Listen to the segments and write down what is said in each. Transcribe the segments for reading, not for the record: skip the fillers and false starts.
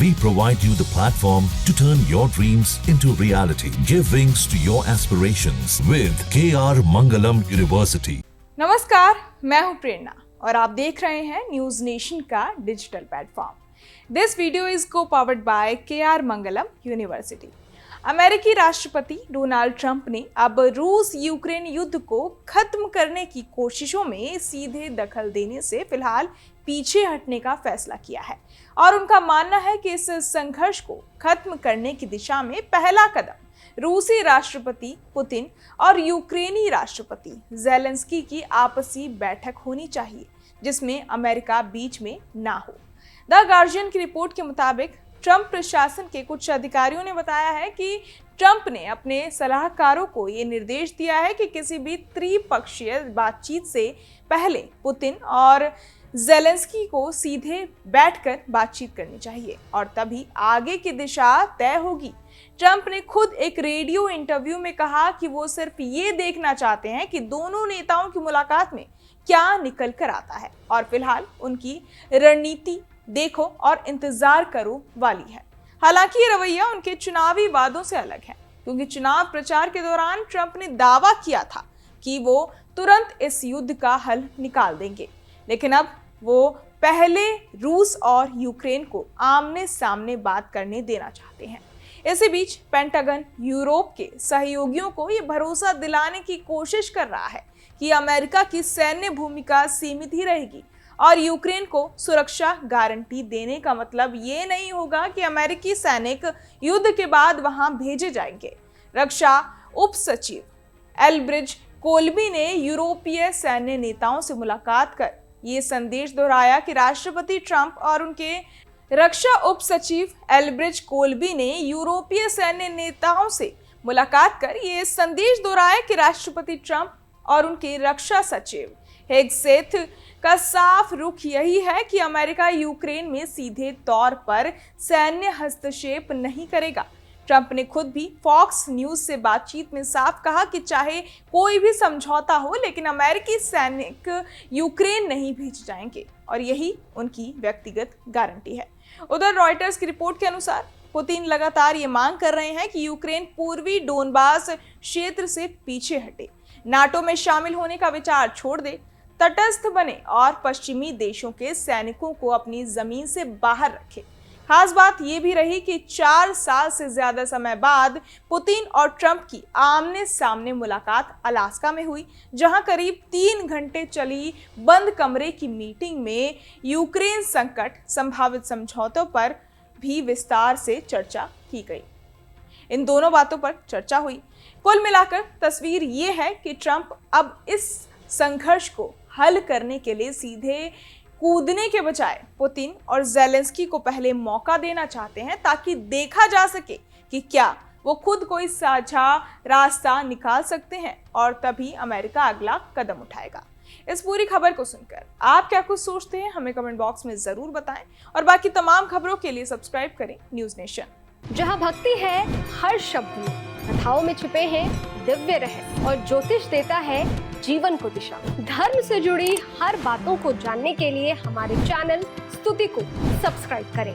We provide you the platform to turn your dreams into reality. Give wings to your aspirations with KR Mangalam University. नमस्कार, मैं हूं प्रेरणा और आप देख रहे हैं न्यूज नेशन का digital platform. This video is co powered by KR Mangalam university. अमेरिकी राष्ट्रपति डोनाल्ड ट्रंप ने अब रूस यूक्रेन युद्ध को खत्म करने की कोशिशों में सीधे दखल देने से फिलहाल पीछे हटने का फैसला किया है और उनका मानना है कि इस संघर्ष को खत्म करने की दिशा में पहला कदम रूसी राष्ट्रपति पुतिन और यूक्रेनी राष्ट्रपति ज़ेलेंस्की की आपसी बैठक होनी चाहिए, जिसमें अमेरिका बीच में ना हो। द गार्जियन की रिपोर्ट के मुताबिक ट्रंप प्रशासन के कुछ अधिकारियों ने बताया है कि ट्रंप ने अपने सलाहकारों को ये निर्देश दिया है कि किसी भी त्रिपक्षीय बातचीत से पहले पुतिन और ज़ेलेंस्की को सीधे बैठकर बातचीत करनी चाहिए और तभी आगे की दिशा तय होगी। ट्रंप ने खुद एक रेडियो इंटरव्यू में कहा कि वो सिर्फ ये देखना चाहते हैं कि दोनों नेताओं की मुलाकात में क्या निकल कर आता है और फिलहाल उनकी रणनीति देखो और इंतजार करो वाली है। हालांकि ये रवैया उनके चुनावी वादों से अलग है, क्योंकि चुनाव प्रचार के दौरान ट्रंप ने दावा किया था कि वो तुरंत इस युद्ध का हल निकाल देंगे, लेकिन अब वो पहले रूस और यूक्रेन को आमने सामने बात करने देना चाहते हैं। इसी बीच पेंटागन यूरोप के सहयोगियों को ये भरोसा दिलाने की कोशिश कर रहा है कि अमेरिका की सैन्य भूमिका सीमित ही रहेगी और यूक्रेन को सुरक्षा गारंटी देने का मतलब ये नहीं होगा कि अमेरिकी सैनिक युद्ध के बाद वहां भेजे जाएंगे। रक्षा उप सचिव एल्ब्रिज कोल्बी ने यूरोपीय सैन्य नेताओं से मुलाकात कर ये संदेश दोहराया कि राष्ट्रपति ट्रंप और उनके रक्षा उप सचिव एल्ब्रिज कोल्बी ने यूरोपीय सैन्य नेताओं से मुलाकात कर ये संदेश दोहराया कि राष्ट्रपति ट्रंप और उनके रक्षा सचिव हेगसेथ का साफ रुख यही है कि अमेरिका यूक्रेन में सीधे तौर पर सैन्य हस्तक्षेप नहीं करेगा। ट्रंप ने खुद भी फॉक्स न्यूज से बातचीत में साफ कहा कि चाहे कोई भी समझौता हो, लेकिन अमेरिकी सैनिक यूक्रेन नहीं भेजे जाएंगे और यही उनकी व्यक्तिगत गारंटी है। उधर रॉयटर्स की रिपोर्ट के अनुसार पुतिन लगातार ये मांग कर रहे हैं कि यूक्रेन पूर्वी डोनबास क्षेत्र से पीछे हटे, नाटो में शामिल होने का विचार छोड़ दे, तटस्थ बने और पश्चिमी देशों के सैनिकों को अपनी जमीन से बाहर रखे। खास बात यह भी रही कि 4 साल से ज्यादा समय बाद पुतिन और ट्रंप की आमने सामने मुलाकात अलास्का में हुई, जहां करीब 3 घंटे चली बंद कमरे की मीटिंग में यूक्रेन संकट, संभावित समझौतों पर भी विस्तार से चर्चा की गई। इन दोनों बातों पर चर्चा हुई। कुल मिलाकर तस्वीर ये है कि ट्रंप अब इस संघर्ष को हल करने के लिए सीधे कूदने के बजाय पुतिन और ज़ेलेंस्की को पहले मौका देना चाहते हैं, ताकि देखा जा सके कि क्या वो खुद कोई साझा रास्ता निकाल सकते हैं और तभी अमेरिका अगला कदम उठाएगा। इस पूरी खबर को सुनकर आप क्या कुछ सोचते हैं, हमें कमेंट बॉक्स में जरूर बताएं और बाकी तमाम खबरों के लिए सब्सक्राइब करें न्यूज नेशन। जहां भक्ति है हर शब्द में, कथाओं में छुपे हैं दिव्य रहस्य और ज्योतिष देता है जीवन को दिशा। धर्म से जुड़ी हर बातों को जानने के लिए हमारे चैनल स्तुति को सब्सक्राइब करें।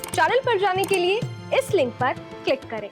चैनल पर जाने के लिए इस लिंक पर क्लिक करें।